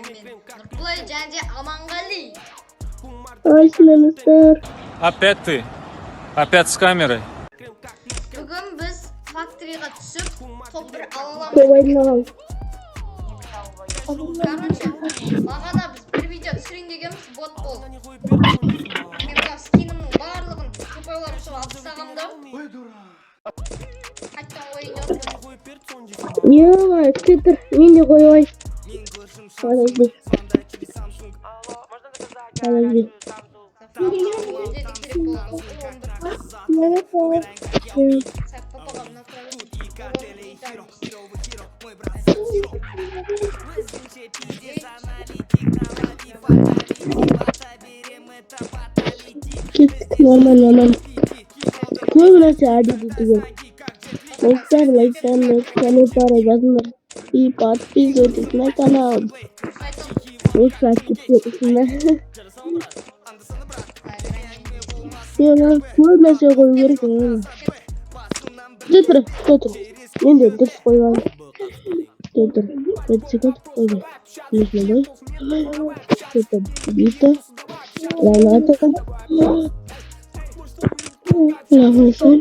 мен Нұрболай және Аманғали. Айсыныңыздар. Опять ты? Опять с камерой? Бүгін біз факториға түсіп, топ бір алаламыз. Ковайнаған. Короче, бағана біз бір видео түсірейін дегенбіз, бот болды. Мен мына скинімнің барлығын тупойларын сол алып тастағанмда. Қайттан қойын жоқ. Ё, Твиттер, мен де қоймай. Подожди. Подожди. Өзде де керек болады. Мені қой. Сәп папаға мына Кеттік, нормально. Көп нәрсе әдет етуге. Достар, лайктарыңыз, комментарий жазыңдар. И подписывайтесь на канал. Лучше кетпесіңдер. Мен көп нәрсе қою керек. Тұр. Мен де дұрыс қойған. Тұр. 5 секунд қойды. Нежно бой. Это бита. Граната. Лағылсын.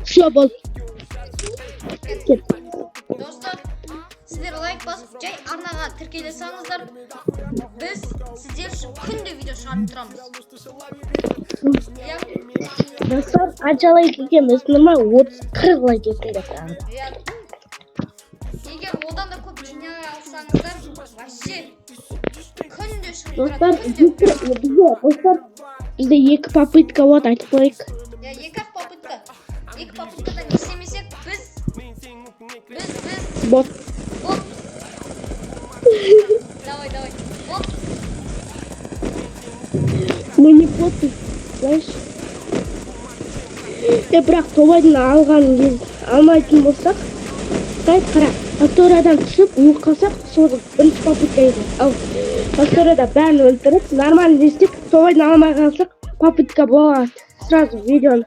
Все, бол. Кет. Достар, сіздер лайк басып, жай арнаға тіркелесаңыздар, біз сіздер үшін күнде видео шығарып тұрамыз. Достар, қанша лайк екенбіз, нормал 30-40 лайк етіңдер. Егер одан да көп жинай алсаңыздар, вообще күнде шығып Достар, тұрады. бізде 2 попытка вот, айтып қойық. Екі попыткадан не істемесек, біз Бот. Давай. Бот. Мы не боты, знаешь. Бірақ тобайдың алғанын алмайтын болсақ, қара, факториядан түсіп, оқ қалсақ, сол бірінші попытка еді. Ал факторияда бәрін өлтіріп, нормально істеп, тобайдың алмай қалсақ, попытка болады. Сразу видеоны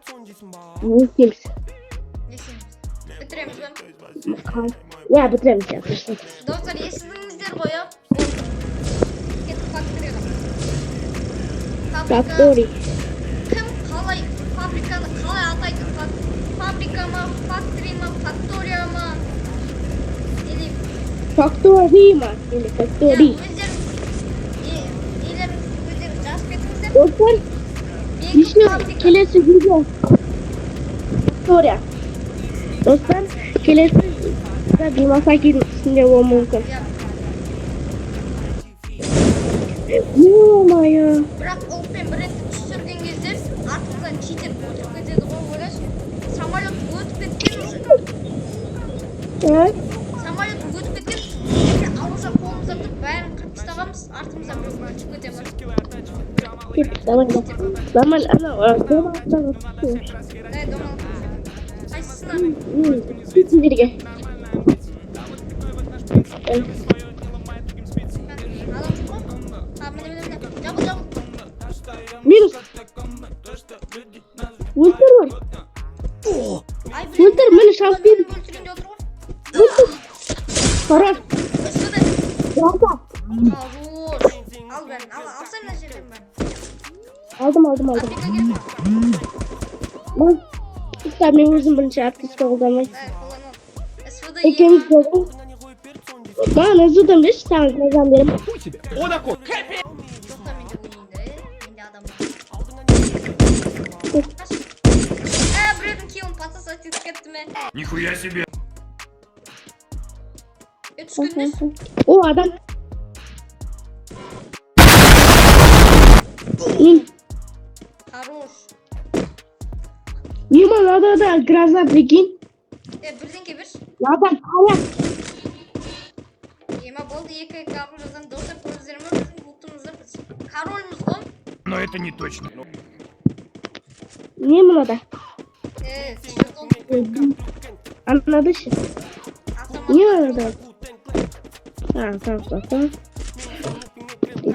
өтеміз. Бітіреміз бе? Я бітіреміз, я. Достар, естідіңіздер ғой, а? Кеттік факторияға. Факторий. Кім қалай фабриканы қалай атайды? Фабрика ма, фактори ма, фактория ма? Или Факторий ма? Или факторий? Өздеріңіз жазып кетіңіздер. Достар, келесі видео. Фактория. Достар, келесі Димасакидің үстінде ол мүмкін. Ё-моё. Бірақ оқпен бір рет түсірген кезде артымыздан читер өтіп кетеді ғой, ойлашы. Самолет өтіп кеткен уже. Самолет өтіп кеткен. Ауыза қолымызда тұрып бәрін қырып тастағанбыз, артымыздан бір өтіп кетеді. Давай. Нормально, ана, дома Домал. Қайсысына? Сіздерге. Адам жоқ қой? Міне. Жабыл. Минус. Өлтір бар. Өлтір, мені шанс берді. Өлтіргенде отыр ғой. Хорош. Өсіді. Жалда. Хорош. Ал бәрін, алсай мына жерден бәрін. Алдым. Африка келді. Мен өзім бірінші артистті қолдамай. Қолданып. СВД Екеміз болдым. Маған өзудым беш, саған жазам берім. Жоқта менде ойында, менде адам бар. Біреудің киуін пацаса тетіп кетті ме? Нихуя себе! Түскендес? О, адам. Хорош. Ема, надо гроза, прикинь. Бірден берші. Адам, қаяқ. Ема болды, екі жаздан достар көріздеріме біздің бұқтымыздар біз. Корольмыз ғой. Но это не точно. Не мынада? Чертон. Анада ше. Не анада? Tamam.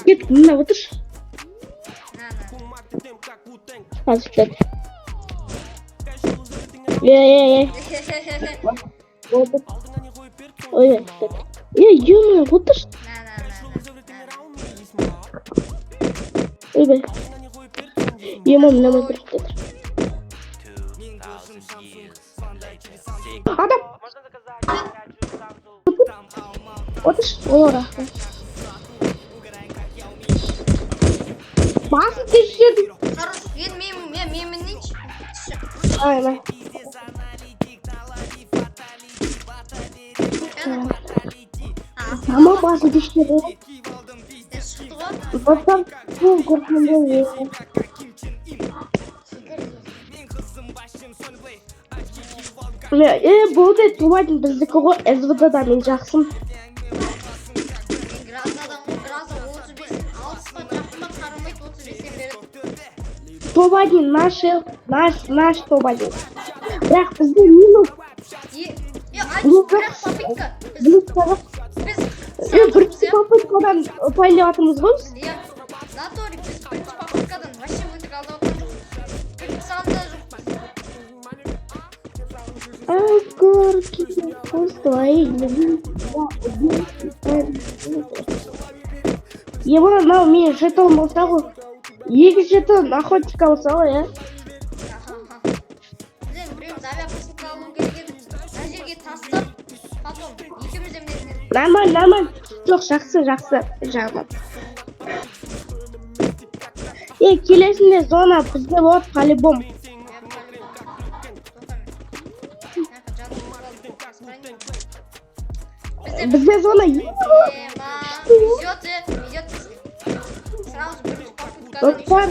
Git bununla otur. Azıcık gel. Ye. Oldu. Ой, ё-моё, отыршы. Ой, ема мына бір адам. Отыршы. Ора. Басып кешеді. Хорош. Мен нич. Ай. Ama bazı dişleri bazen bu korkunç. Bu da tuvalet bizdeki o ezvada men жақсым. Tuvalet наш tuvalet. Бірақ бізде минус. Бірінші попыткадан пайлап атырмыз ғой біз. Иә. Натори біз бірінші попыткадан вообще өтік алдап отырмыз. Бірінші санда жоқ. Ема мынау мен жетон болса ғой. 2 жетон охотника болса ғой, иә. Бізден біреуіміз авиапосылка алу керек еді. Мына жерге тастап, потом екеуміз де Нормально. Жоқ, жақсы. Жаман. Келесінде зона бізде болады по-любому. Бізде зона везет сразу бірінші попыткадан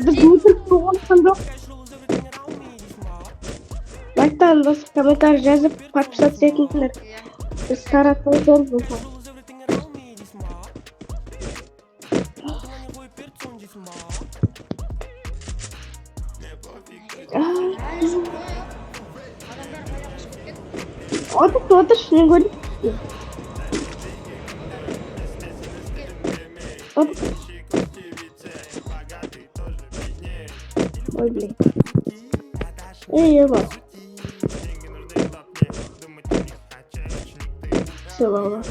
біз өтірік болған жоқ. Лайктан басып комментарий жазып подписаться етіңіздер. Biz taraftan zor bulsam. Otur şunu gör. Otur. Ой, блин. Бak. Все, ладно.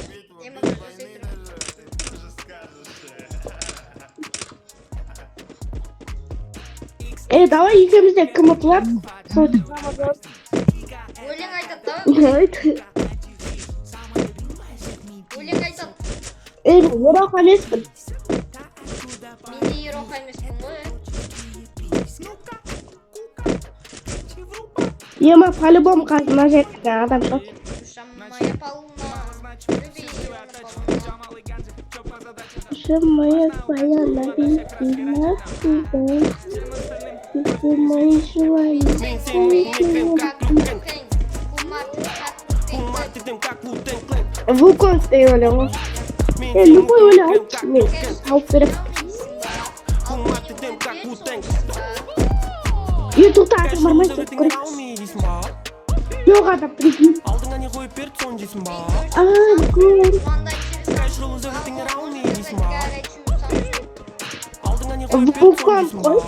Давай екеумізде кім ұтылады? Өлең айтады да? Өлең айтады. Ероқ емеспін. Мен де ероқ емеспін ғой. Ема по-любому қазына жеткен адам жоқ. Моя полуна. Моя своя нависла ты мои желания. Вулкан стояли. Любой уляй. И тут так нормально. Yok adam prikli. Вулкан қой.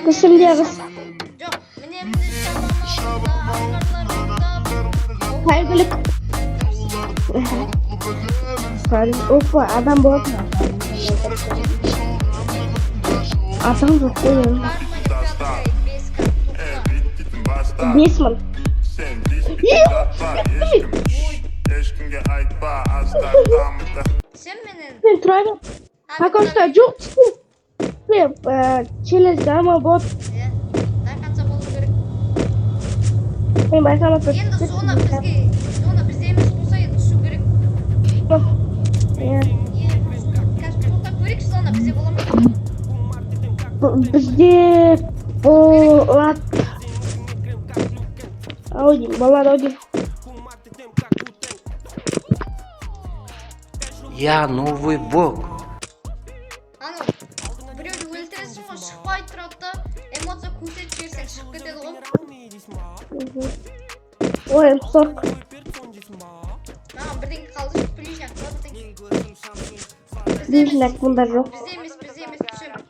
Кісімде қыз. Жоқ, міне Қайғылық. Опа, адам болады ма? Адам жоқ қой. 5 мың. Sen менен Мен тұрайын. Пока что жоқ. Челлендж ama бот. до конца болу керек. Мен байқамас. Енді зона бізде емес болса енді түсу керек. Қазір тоқтап көрейікші, зона бізде бола ма? Бізде болады. Болады. Я новый бог. Ана, біреуді өлтіресің ғой, шықпай тұрады да, эмоция көрсетіп жіберсең шығып кетеді ғой. Ой, сорқ. Маған бірдеңе қалды, плюшняк бар бірдеңе. Bizimkiler bunda yok. Bizde емес түсемін.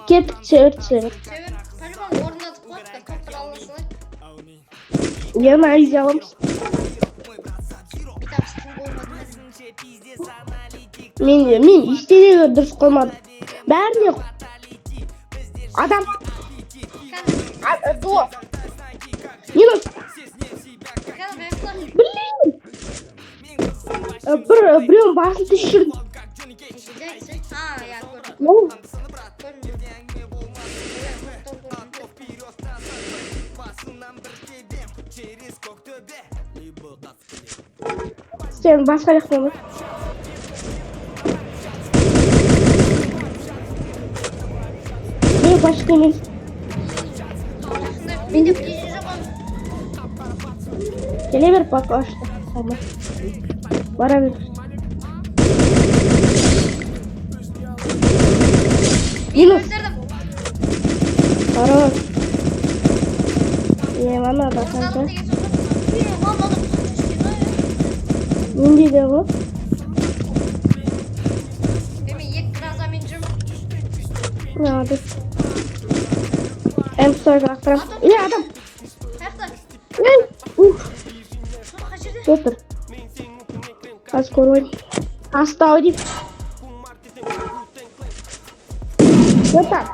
Kettik çevir. Çevір. По-любому орнатып қойып та топтар ала салайық. Yana ayıcı alamız. Бүйтіп скин болмады. Men istediği dürüst koymadım. Bәріне adam до минус Қазір бәйіқлар. блин біреуін басын düşürdüm. Жайсы. Я көрдім. Ну, sen başka yakmamı. Ne başka емес. Мен де ближе жоғам. Келе бер пока что. Tamam. Бара бер. Минус. Өлтірдім. Хорош. Mana da Орнатып kanka. деген сөз жоқ. Мама да түсінші. Ne dedi bu? Мен екі разамен жүрмін. Ne adı? En sonra aktarım. İyi adam. Қаяқта? Қай жерде? Супер. Скоро. Оставим. Вот так.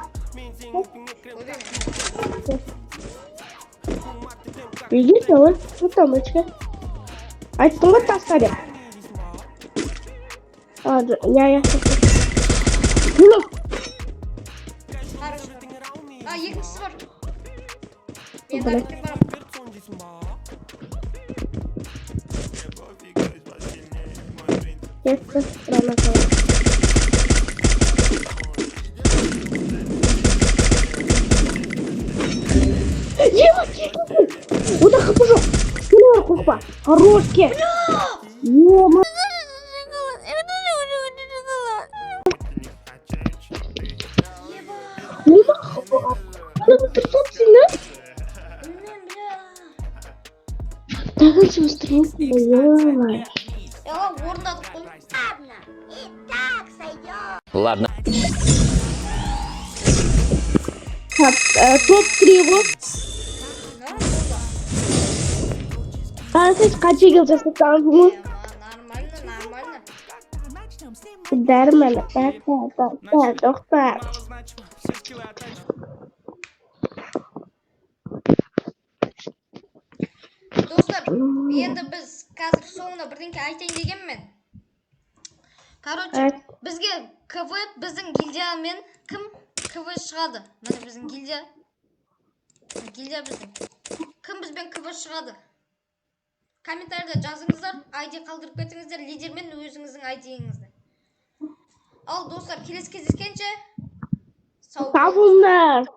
Видишь, вот тамочка. Айтсың ғой тастады. Я. Минус. Екіншісі бар. Мен дәріптен барамын. Кетті. Рана қалай. Вот так хапу жоқ. Көлер қорқпа. Хорошке. Ема. Не бақ. Көлер тұрсапсың, да? Білмеймін, бля. Тағын сөздірмесің бе, ема. Орнатып қой. Ладно. Топ-3 ғой. Қанша қанша кел жасақтан бұл? Нормально. Дәрмен. Тоқтар. Достар, енді біз қазір соңына бірдеңке айтайын дегенмен. Короче, бізге КВ, біздің гильдиямен кім КВ шығады? Міне біздің гильдия. Гильдия біздің. Кім бізбен КВ шығады? Комментарийда жазыңыздар, ID қалдырып кетіңіздер, лидермен өзіңіздің ID-іңізді. Ал достар, келесі кездескенше сау болыңыздар.